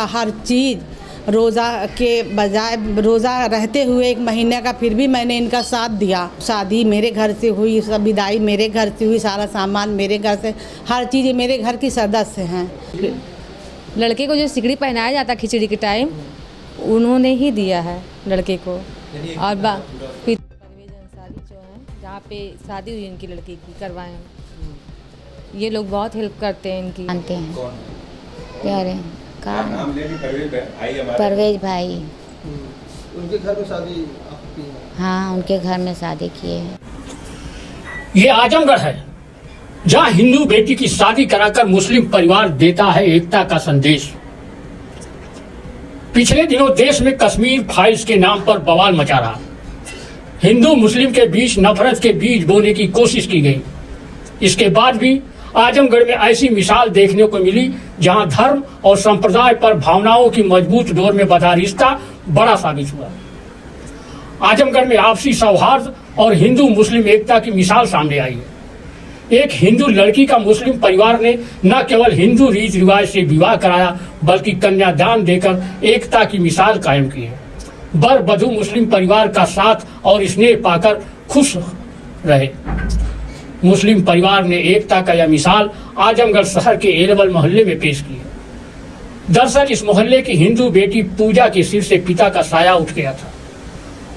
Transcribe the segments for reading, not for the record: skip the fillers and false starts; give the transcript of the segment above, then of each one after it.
था हर चीज़। रोज़ा के बजाय रोज़ा रहते हुए 1 महीने का फिर भी मैंने इनका साथ दिया। शादी मेरे घर से हुई, सब विदाई मेरे घर से हुई, सारा सामान मेरे घर से, हर चीज़ मेरे घर की सदस्य हैं। लड़के को जो सिकड़ी पहनाया जाता खिचड़ी के टाइम, उन्होंने ही दिया है लड़के को। और परवेज अंसारी जो हैं, जहाँ पे शादी हुई इनकी लड़की की, करवाए हैं, ये लोग बहुत हेल्प करते हैं इनकी। जानते हैं प्यारे का नाम ले ली, परवेज भाई। उनके घर में शादी आपकी है? हाँ, उनके घर में शादी किए हैं। ये आजमगढ़ है, जहां हिंदू बेटी की शादी कराकर मुस्लिम परिवार देता है एकता का संदेश। पिछले दिनों देश में कश्मीर फाइल्स के नाम पर बवाल मचा रहा। हिंदू मुस्लिम के बीच नफरत के बीज बोने की कोशिश की गई। इसके बाद भी आजमगढ़ में ऐसी मिसाल देखने को मिली जहां धर्म और संप्रदाय पर भावनाओं की मजबूत डोर में बंधा रिश्ता बड़ा साबित हुआ। आजमगढ़ में आपसी सौहार्द और हिंदू मुस्लिम एकता की मिसाल सामने आई है। एक हिंदू लड़की का मुस्लिम परिवार ने न केवल हिंदू रीति रिवाज से विवाह कराया, बल्कि कन्यादान देकर एकता की मिसाल कायम की है। वर वधू मुस्लिम परिवार का साथ और स्नेह पाकर खुश रहे। मुस्लिम परिवार ने एकता का यह मिसाल आजमगढ़ शहर के एलवल मोहल्ले में पेश की है। दरअसल इस मोहल्ले की हिंदू बेटी पूजा के सिर से पिता का साया उठ गया था।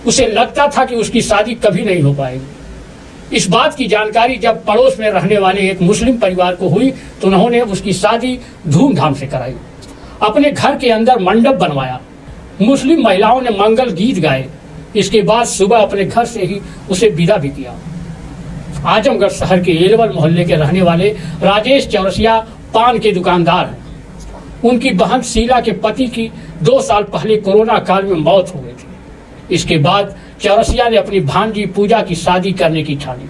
उसे लगता था कि उसकी शादी कभी नहीं हो पाएगी। इस बात की जानकारी जब पड़ोस में रहने वाले एक मुस्लिम परिवार को हुई तो उन्होंने उसकी शादी धूमधाम से कराई। अपने घर के अंदर मंडप बनवाया, मुस्लिम महिलाओं ने मंगल गीत गाए। इसके बाद सुबह अपने घर से ही उसे विदा भी किया। आजमगढ़ शहर के एलवल मोहल्ले के रहने वाले राजेश चौरसिया पान के दुकानदार हैं। उनकी बहन शीला के पति की 2 साल पहले कोरोना काल में मौत हो गई थी। इसके बाद चौरसिया ने अपनी भांजी पूजा की शादी करने की ठानी।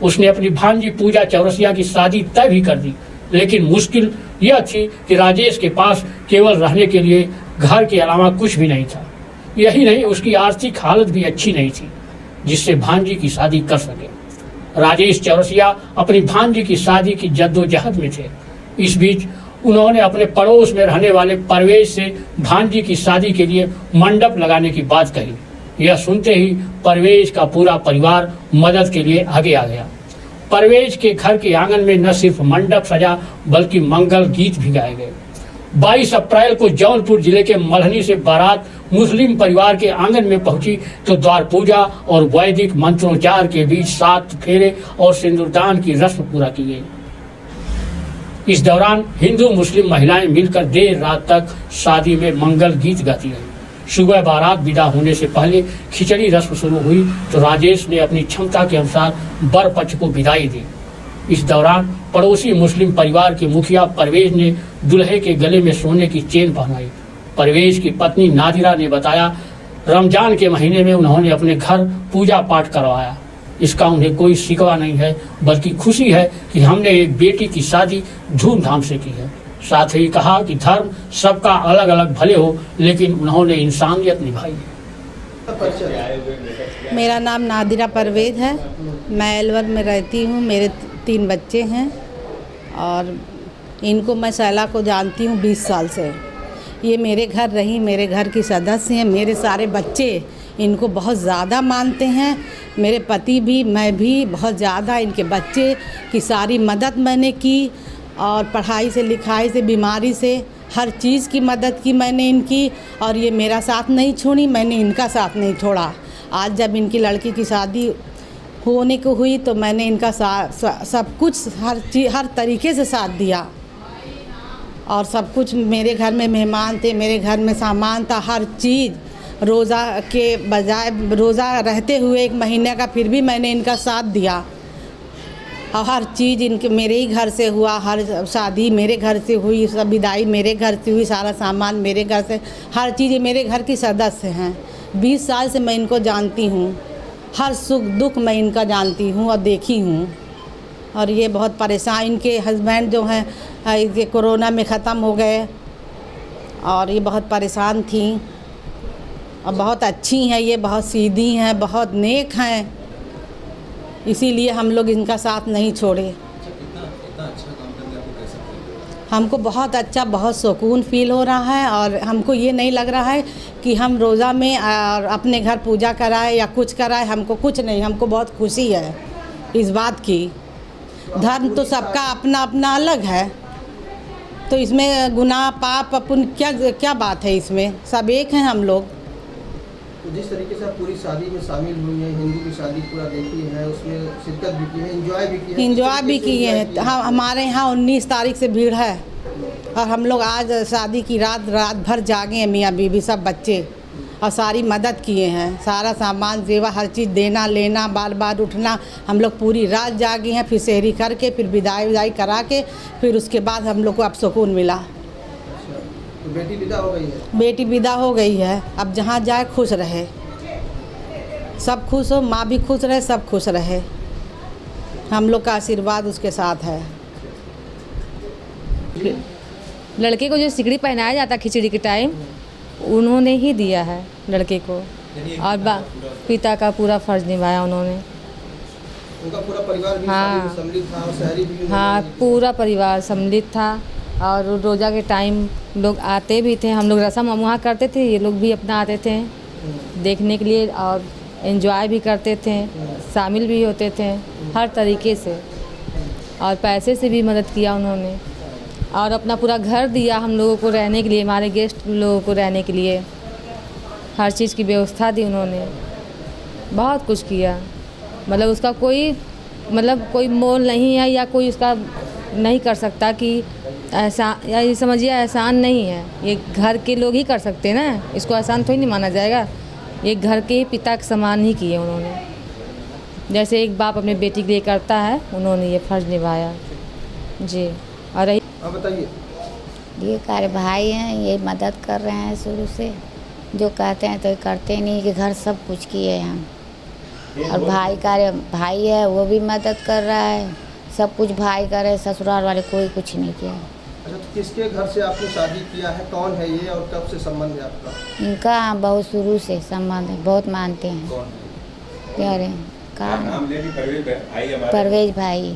उसने अपनी भांजी पूजा चौरसिया की शादी तय भी कर दी, लेकिन मुश्किल यह थी कि राजेश के पास केवल रहने के लिए घर के अलावा कुछ भी नहीं था। यही नहीं, उसकी आर्थिक हालत भी अच्छी नहीं थी जिससे भांजी की शादी कर सके। राजेश चौरसिया अपनी भांजी की शादी की जद्दोजहद में थे। इस बीच उन्होंने अपने पड़ोस में रहने वाले परवेज से भांजी की शादी के लिए मंडप लगाने की बात कही। यह सुनते ही परवेज का पूरा परिवार मदद के लिए आगे आ गया। परवेज के घर के आंगन में न सिर्फ मंडप सजा, बल्कि मंगल गीत भी गाए गए। 22 अप्रैल को जौनपुर जिले के मल्हनी से बारात मुस्लिम परिवार के आंगन में पहुंची तो द्वार पूजा और वैदिक मंत्रोच्चार के बीच 7 फेरे और सिंदूरदान की रस्म पूरा की गई। इस दौरान हिंदू मुस्लिम महिलाएं मिलकर देर रात तक शादी में मंगल गीत गाती रही। सुबह बारात विदा होने से पहले खिचड़ी रस्म शुरू हुई तो राजेश ने अपनी क्षमता के अनुसार वर पक्ष को विदाई दी। इस दौरान पड़ोसी मुस्लिम परिवार के मुखिया परवेज ने दुल्हे के गले में सोने की चेन पहनाई। परवेज की पत्नी नादिरा ने बताया, रमजान के महीने में उन्होंने अपने घर पूजा पाठ करवाया। इसका उन्हें कोई शिकवा नहीं है, बल्कि खुशी है कि हमने एक बेटी की शादी धूमधाम से की है। साथ ही कहा कि धर्म सबका अलग अलग भले हो, लेकिन उन्होंने इंसानियत निभाई। मेरा नाम नादिरा परवेज है। मैं एलवर में रहती हूँ। मेरे 3 बच्चे हैं और इनको मैं शैला को जानती हूँ 20 साल से। ये मेरे घर रही, मेरे घर की सदस्य हैं। मेरे सारे बच्चे इनको बहुत ज़्यादा मानते हैं। मेरे पति भी, मैं भी बहुत ज़्यादा। इनके बच्चे की सारी मदद मैंने की और पढ़ाई से, लिखाई से, बीमारी से, हर चीज़ की मदद की मैंने इनकी। और ये मेरा साथ नहीं छोड़ी, मैंने इनका साथ नहीं छोड़ा। आज जब इनकी लड़की की शादी होने को हुई तो मैंने इनका सब कुछ, हर तरीके से साथ दिया। और सब कुछ, मेरे घर में मेहमान थे, मेरे घर में सामान था, हर चीज़। रोज़ा के बजाय रोज़ा रहते हुए 1 महीने का फिर भी मैंने इनका साथ दिया। और हर चीज़ इनके मेरे ही घर से हुआ, हर शादी मेरे घर से हुई, सब विदाई मेरे घर से हुई, सारा सामान मेरे घर से, हर चीज़ मेरे घर की सदस्य हैं। 20 साल से मैं इनको जानती हूँ। हर सुख दुख मैं इनका जानती हूँ और देखी हूँ। और ये बहुत परेशान, इनके हस्बैंड जो हैं ये कोरोना में ख़त्म हो गए और ये बहुत परेशान थी। और बहुत अच्छी हैं, ये बहुत सीधी हैं, बहुत नेक हैं। इसीलिए हम लोग इनका साथ नहीं छोड़े। हमको बहुत अच्छा, बहुत सुकून फील हो रहा है। और हमको ये नहीं लग रहा है कि हम रोज़ा में और अपने घर पूजा कराए या कुछ कराए, हमको कुछ नहीं, हमको बहुत खुशी है इस बात की। धर्म तो सबका अपना अपना अलग है, तो इसमें गुनाह पाप अपन क्या बात है, इसमें सब एक हैं हम लोग। तो जिस तरीके से आप पूरी शादी में शामिल हुई हैं, हिंदू की शादी पूरा देखी है, उसमें शिरकत भी की है, एंजॉय भी की है, इंजॉय भी किए हैं। हाँ, हमारे यहाँ 19 तारीख से भीड़ है और हम लोग आज शादी की रात भर जागे हैं, मियाँ बीवी सब बच्चे, और सारी मदद किए हैं। सारा सामान जेवा हर चीज़ देना लेना, बार बार उठना, हम लोग पूरी रात जागे हैं। फिर सेहरी करके फिर विदाई करा के फिर उसके बाद हम लोग को अब सुकून मिला। तो बेटी विदा हो गई है? बेटी विदा हो गई है। अब जहाँ जाए खुश रहे, सब खुश हो, माँ भी खुश रहे, सब खुश रहे। हम लोग का आशीर्वाद उसके साथ है। लड़के को जो सिकड़ी पहनाया जाता खिचड़ी के टाइम, उन्होंने ही दिया है लड़के को, और पिता का पूरा फर्ज निभाया उन्होंने। उनका पूरा परिवार भी हाँ। शादी में सम्मिलित था और शहरी भी हाँ, पूरा परिवार सम्मिलित था। और रोज़ा के टाइम लोग आते भी थे, हम लोग रस्म वहाँ करते थे, ये लोग भी अपना आते थे देखने के लिए और एंजॉय भी करते थे, शामिल भी होते थे हर तरीके से। और पैसे से भी मदद किया उन्होंने, और अपना पूरा घर दिया हम लोगों को रहने के लिए, हमारे गेस्ट लोगों को रहने के लिए हर चीज़ की व्यवस्था दी उन्होंने। बहुत कुछ किया, मतलब उसका कोई मोल नहीं है या कोई उसका नहीं कर सकता कि ऐसा, या ये समझिए एहसान नहीं है, ये घर के लोग ही कर सकते हैं ना, इसको एहसान थोड़ी नहीं माना जाएगा। ये घर के पिता के समान ही किए उन्होंने, जैसे एक बाप अपने बेटी के लिए करता है, उन्होंने ये फर्ज निभाया जी। और रही आप बताइए। ये कार्य भाई हैं, ये मदद कर रहे हैं शुरू से, जो कहते हैं तो करते नहीं, कि घर सब कुछ किए हम। और भाई है, वो भी मदद कर रहा है, सब कुछ भाई कर रहे, ससुराल वाले कोई कुछ नहीं किया। अच्छा, तो किसके घर से आपने शादी किया है, कौन है ये और कब से संबंध है आपका? इनका बहुत शुरू से संबंध है, बहुत मानते हैं। कौन? प्यारे का नाम ले भी परवेज भाई।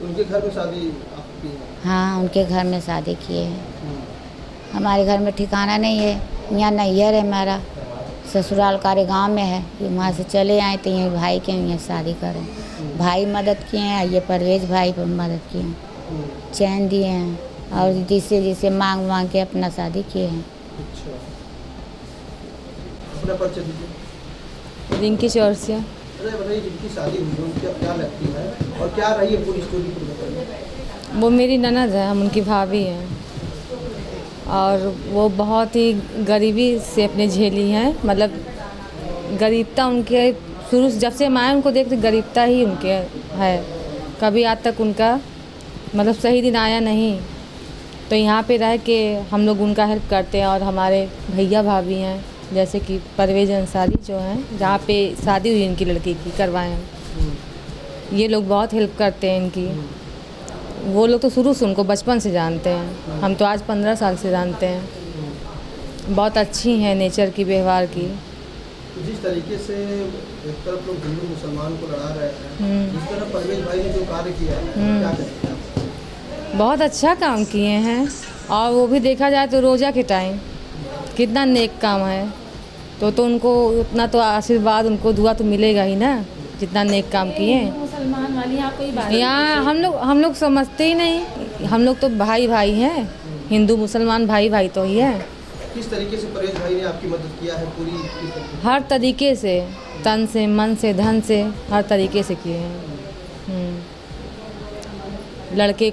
उनके घर में शादी आपकी है? हाँ, उनके घर में शादी किए हैं। हमारे घर में ठिकाना नहीं है, यहाँ नैहर है हमारा, ससुराल कार्य गाँव में है, वहाँ से चले आए तो यहीं भाई के यहाँ शादी करें। भाई मदद किए हैं, ये परवेज भाई पर मदद किए हैं, चैन दिए हैं, और जिसे मांग के अपना शादी किए हैं। अच्छा, अपना परिचय दीजिए। रिंकी चौरसिया। अरे बताइए, जिनकी शादी हुई है उनकी अब क्या लगती है और क्या रही है पूरी स्टोरी पूरी बताइए। वो मेरी ननद है, हम उनकी भाभी हैं, और वो बहुत ही गरीबी से अपने झेली हैं। मतलब गरीबता उनके शुरू से, जब से हम आए उनको देखते गरीबता ही उनके है, कभी आज तक उनका मतलब सही दिन आया नहीं। तो यहाँ पे रह के हम लोग उनका हेल्प करते हैं। और हमारे भैया भाभी हैं, जैसे कि परवेज अंसारी जो हैं, जहाँ पे शादी हुई इनकी लड़की की करवाएं हम, ये लोग बहुत हेल्प करते हैं इनकी। वो लोग तो शुरू से उनको बचपन से जानते हैं, हम तो आज 15 साल से जानते हैं। बहुत अच्छी हैं नेचर की, व्यवहार की। जिस तरीके से एक तरफ लोग हिंदू मुसलमान को लड़ा रहे हैं, जिस तरह परवेज भाई ने जो कार्य किया है, क्या कहेंगे आप? बहुत अच्छा काम किए हैं, और वो भी देखा जाए तो रोज़ा के टाइम कितना नेक काम है। तो उनको उतना तो आशीर्वाद, उनको दुआ तो मिलेगा ही ना, जितना नेक काम किए। मुसलमान वाली यहाँ कोई बात यहाँ हम लोग समझते ही नहीं, हम लोग तो भाई भाई हैं, हिंदू मुसलमान भाई तो ही है। किस तरीके से परवेज भाई ने आपकी मदद किया है पूरी? हर तरीके से, तन से, मन से, धन से, हर तरीके से किए हैं। लड़के